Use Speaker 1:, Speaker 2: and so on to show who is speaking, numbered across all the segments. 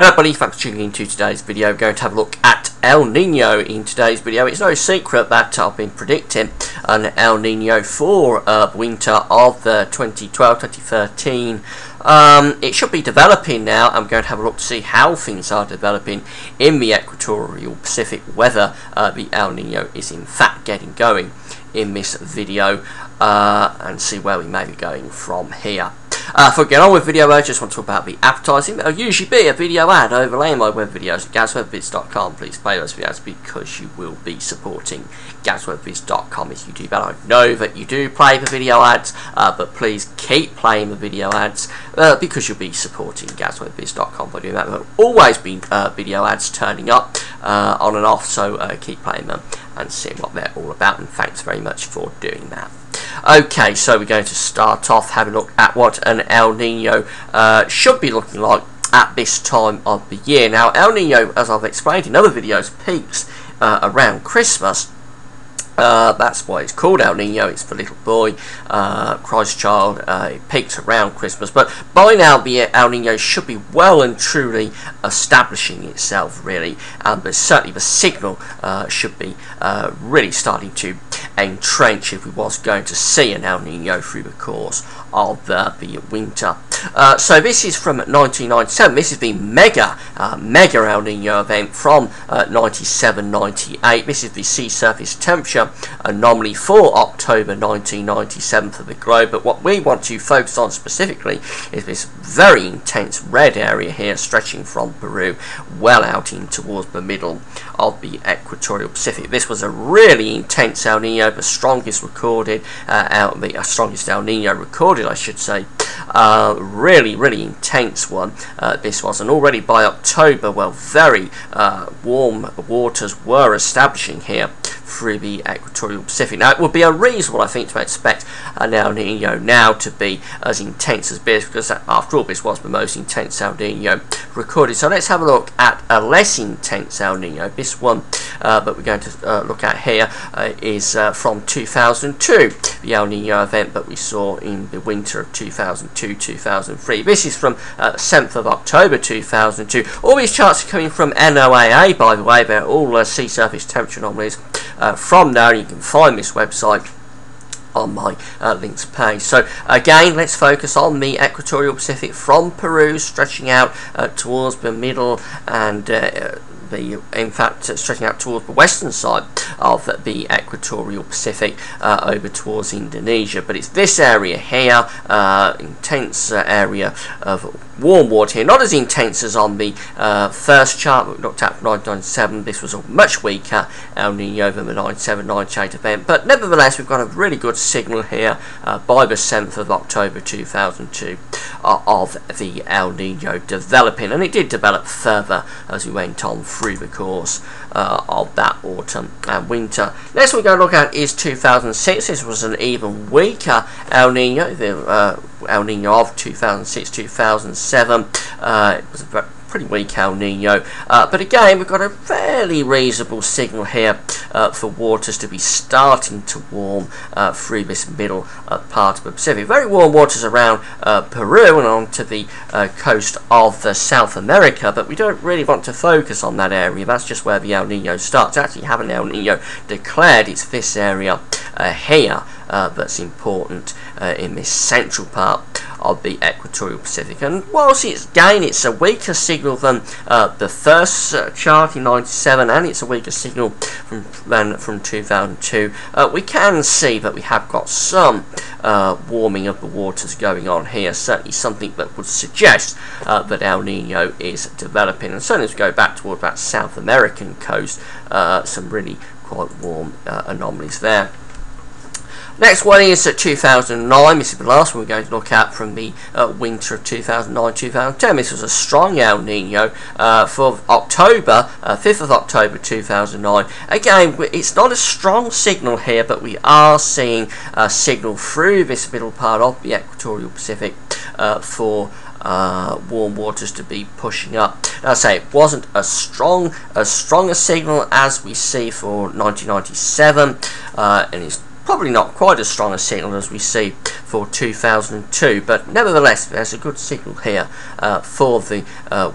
Speaker 1: Hello buddy, thanks for tuning into today's video. We're going to have a look at El Nino in today's video. It's no secret that I've been predicting an El Nino for winter of the 2012-2013. It should be developing now. I'm going to have a look to see how things are developing in the equatorial Pacific, whether the El Nino is in fact getting going in this video, and see where we may be going from here. Before we get on with the video, I just want to talk about the advertising. There'll usually be a video ad overlaying my web videos at GazWebVids.com. Please play those videos because you will be supporting GazWebVids.com if you do that. I know that you do play the video ads, but please keep playing the video ads because you'll be supporting GazWebVids.com by doing that. There will always be video ads turning up on and off, so keep playing them and seeing what they're all about, and thanks very much for doing that. Okay, so we're going to start off having a look at what an El Nino should be looking like at this time of the year. Now, El Nino, as I've explained in other videos, peaks around Christmas. That's why it's called El Nino. It's the little boy, Christ child. It peaks around Christmas, but by now the El Nino should be well and truly establishing itself, really. But certainly the signal should be really starting to entrench if we was going to see an El Nino through the course of the winter. So this is from 1997. This is the mega El Nino event from 97-98. This is the sea surface temperature anomaly for October 1997 for the globe. But what we want to focus on specifically is this very intense red area here, stretching from Peru well out in towards the middle of the equatorial Pacific. This was a really intense El Nino, the strongest recorded, strongest El Nino recorded, I should say. Really intense one this was, and already by October, well, very warm waters were establishing here through the equatorial Pacific. Now, it would be unreasonable, I think, to expect an El Nino now to be as intense as this, because after all, this was the most intense El Nino recorded. So let's have a look at a less intense El Nino. This one that we're going to look at here is from 2002, the El Nino event that we saw in the winter of 2002-2003. This is from 7th of October 2002. All these charts are coming from NOAA, by the way. They're all sea surface temperature anomalies from there. You can find this website on my links page. So again, let's focus on the equatorial Pacific from Peru, stretching out towards the middle and in fact stretching out towards the western side of the equatorial Pacific over towards Indonesia. But it's this area here, intense area of warm water here, not as intense as on the first chart that we looked at from 1997. This was a much weaker El Nino than the 97-98 event, but nevertheless we've got a really good signal here by the 7th of October 2002 of the El Nino developing, and it did develop further as we went on through the course of that autumn and winter. Next we're going to look at is 2006. This was an even weaker El Nino, the El Nino of 2006-2007. It was a pretty weak El Nino, but again we've got a fairly reasonable signal here for waters to be starting to warm through this middle part of the Pacific. Very warm waters around Peru and onto the coast of South America, but we don't really want to focus on that area. That's just where the El Nino starts. Actually, haven't El Nino declared, it's this area here that's important in this central part of the equatorial Pacific. And whilst it's a weaker signal than the first chart in 97, and it's a weaker signal from 2002, we can see that we have got some warming of the waters going on here. Certainly something that would suggest that El Nino is developing. And certainly as we go back toward that South American coast, some really quite warm anomalies there. Next one is 2009. This is the last one we're going to look at from the winter of 2009-2010. This was a strong El Nino for October, 5th of October 2009. Again, it's not a strong signal here, but we are seeing a signal through this middle part of the equatorial Pacific for warm waters to be pushing up. Now, I say it wasn't as strong a signal as we see for 1997, and it's probably not quite as strong a signal as we see for 2002, but nevertheless there's a good signal here for the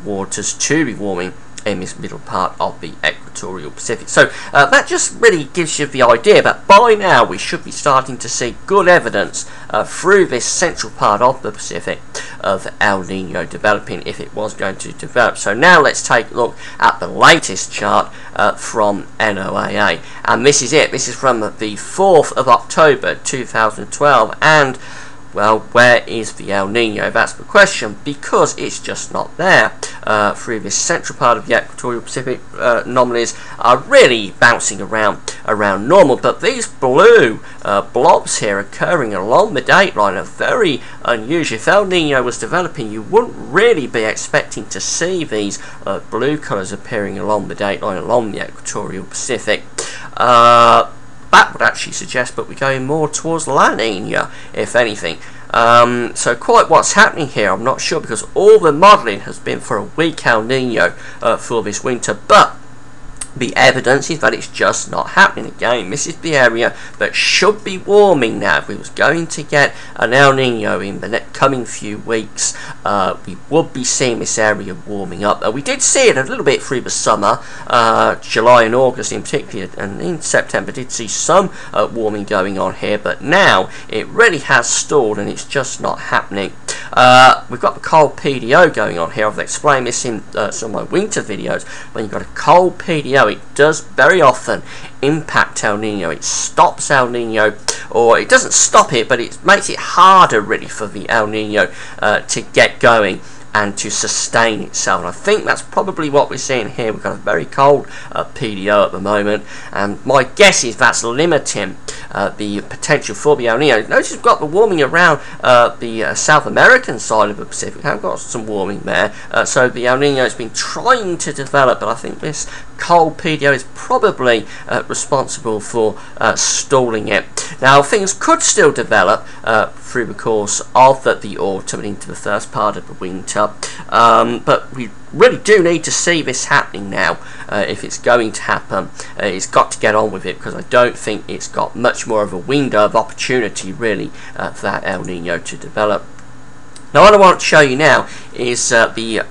Speaker 1: waters to be warming in this middle part of the equatorial Pacific. So that just really gives you the idea that by now we should be starting to see good evidence through this central part of the Pacific of El Nino developing, if it was going to develop. So now let's take a look at the latest chart from NOAA, and this is it. This is from the 4th of October 2012, and well, where is the El Nino? That's the question, because it's just not there. Through this central part of the equatorial Pacific, anomalies are really bouncing around normal, but these blue blobs here occurring along the dateline are very unusual. If El Nino was developing, you wouldn't really be expecting to see these blue colours appearing along the dateline along the equatorial Pacific. That would actually suggest that we're going more towards La Nina, if anything. So quite what's happening here, I'm not sure, because all the modelling has been for a weak El Nino for this winter, but the evidence is that it's just not happening again. This is the area that should be warming now. If we was going to get an El Nino in the coming few weeks, we would be seeing this area warming up. We did see it a little bit through the summer, July and August in particular, and in September did see some warming going on here, but now it really has stalled and it's just not happening. We've got the cold PDO going on here. I've explained this in some of my winter videos. When you've got a cold PDO, it does very often impact El Nino. It stops El Nino, or it doesn't stop it, but it makes it harder really for the El Nino to get going and to sustain itself. And I think that's probably what we're seeing here. We've got a very cold PDO at the moment, and my guess is that's limiting the potential for the El Nino. Notice we've got the warming around the South American side of the Pacific. I've got some warming there, so the El Nino has been trying to develop, but I think this cold PDO is probably responsible for stalling it. Now things could still develop through the course of the autumn and into the first part of the winter, but we really do need to see this happening now. If it's going to happen, it's got to get on with it, because I don't think it's got much more of a window of opportunity really for that El Nino to develop. Now what I want to show you now is the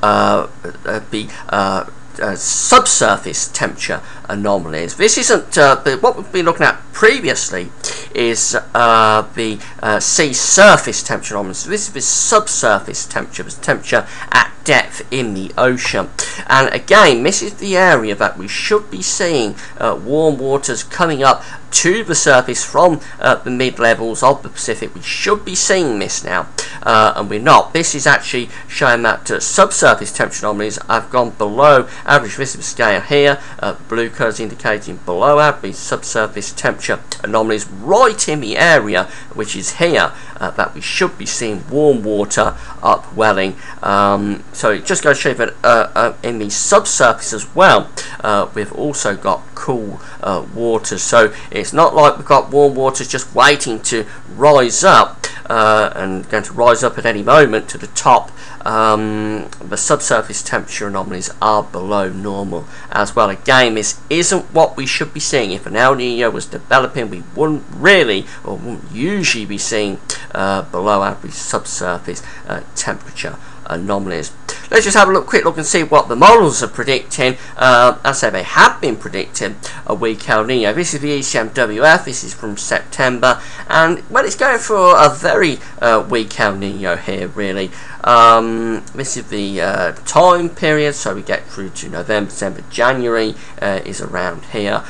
Speaker 1: subsurface temperature anomalies. This isn't what we've been looking at previously is the sea surface temperature anomalies. So this is the subsurface temperature, the temperature at depth in the ocean. And again, this is the area that we should be seeing warm waters coming up to the surface from the mid-levels of the Pacific. We should be seeing this now, and we're not. This is actually showing that subsurface temperature anomalies have gone below average. This is the scale here. Blue colours indicating below average subsurface temperature anomalies right in the area, which is here, that we should be seeing warm water upwelling. So it just goes to show you that in the subsurface as well, we've also got cool waters. So it's not like we've got warm waters just waiting to rise up and going to rise up at any moment to the top. The subsurface temperature anomalies are below normal as well. Again, this isn't what we should be seeing. If an El Nino was developing, we wouldn't really, or wouldn't usually be seeing below average subsurface temperature anomalies. Let's just have a quick look and see what the models are predicting. As I say, they have been predicting a weak El Nino. This is the ECMWF. This is from September, and well, it's going for a very weak El Nino here, really. This is the time period, so we get through to November, December, January is around here.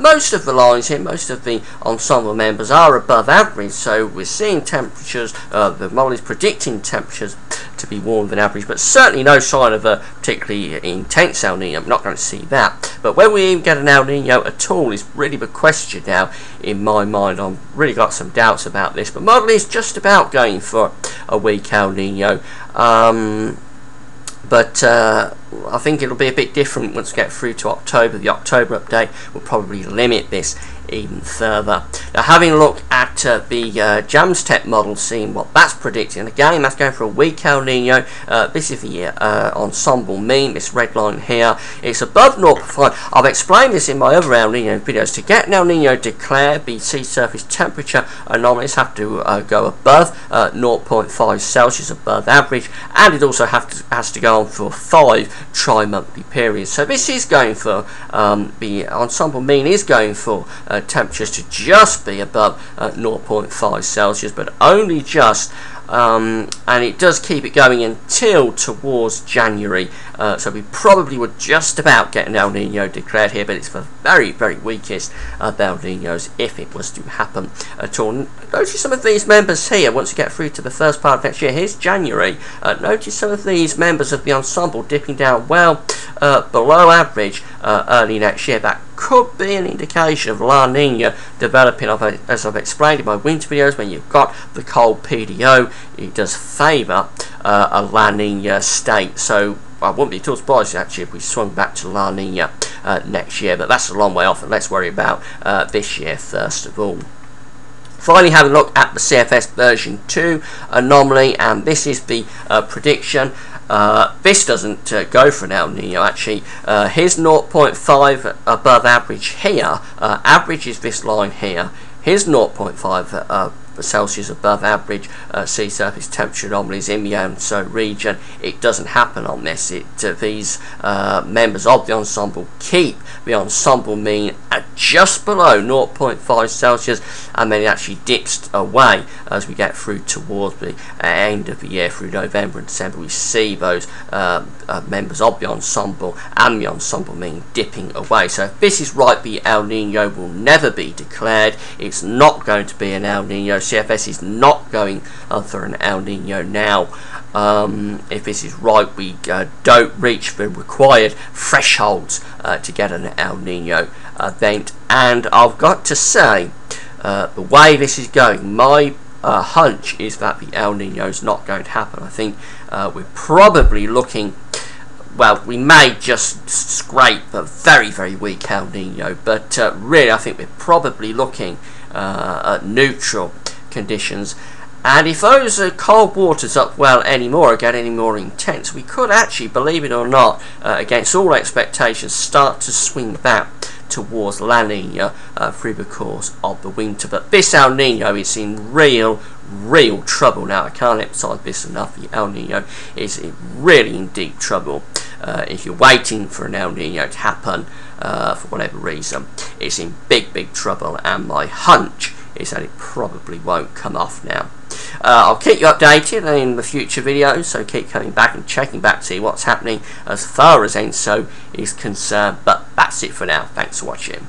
Speaker 1: Most of the lines here, most of the ensemble members are above average, so we're seeing temperatures, the model is predicting temperatures to be warmer than average, but certainly no sign of a particularly intense El Nino. I'm not going to see that. But when we even get an El Nino at all is really the question now in my mind. I've really got some doubts about this, but model is just about going for a weak El Nino. But I think it'll be a bit different once we get through to October. The October update will probably limit this even further. Now, having a look at the Jamstec model, seeing what that's predicting. Again, that's going for a weak El Nino. This is the ensemble mean, this red line here. It's above 0.5. I've explained this in my other El Nino videos. To get an El Nino declared, the sea surface temperature anomalies have to go above 0.5 Celsius, above average, and it also has to go on for 5 tri-monthly periods. So this is going for, the ensemble mean is going for temperatures to just be above 0.5 Celsius, but only just, and it does keep it going until towards January, so we probably would just about get an El Nino declared here, but it's the very, very weakest of El Ninos if it was to happen at all. Notice some of these members here, once you get through to the first part of next year. Here's January. Notice some of these members of the ensemble dipping down well below average early next year. That could be an indication of La Nina developing, as I've explained in my winter videos. When you've got the cold PDO, it does favour a La Nina state. So I wouldn't be at all surprised actually if we swung back to La Nina next year, but that's a long way off, and let's worry about this year first of all. Finally, have a look at the CFS version 2 anomaly, and this is the prediction. This doesn't go for an El Nino actually. Here's 0.5 above average here. Average is this line here. Here's 0.5 Celsius above average sea surface temperature anomalies in the Yeonso region. It doesn't happen on this. These members of the ensemble keep the ensemble mean at just below 0.5 Celsius, and then it actually dips away as we get through towards the end of the year, through November and December. We see those members of the ensemble and the ensemble mean dipping away. So if this is right, the El Nino will never be declared. It's not going to be an El Nino. CFS is not going for an El Nino now. If this is right, we don't reach the required thresholds to get an El Nino event. And I've got to say, the way this is going, my hunch is that the El Nino is not going to happen. I think we're probably looking, well, we may just scrape a very, very weak El Nino, but really I think we're probably looking at neutral conditions. And if those cold waters up well anymore get any more intense, we could actually, believe it or not, against all expectations, start to swing back towards La Nina through the course of the winter. But this El Nino is in real trouble now. I can't emphasize this enough. The El Nino is really in deep trouble. If you're waiting for an El Nino to happen for whatever reason, it's in big trouble, and my hunch is that it probably won't come off now. I'll keep you updated in the future videos, so keep coming back and checking back to see what's happening as far as ENSO is concerned. But that's it for now. Thanks for watching.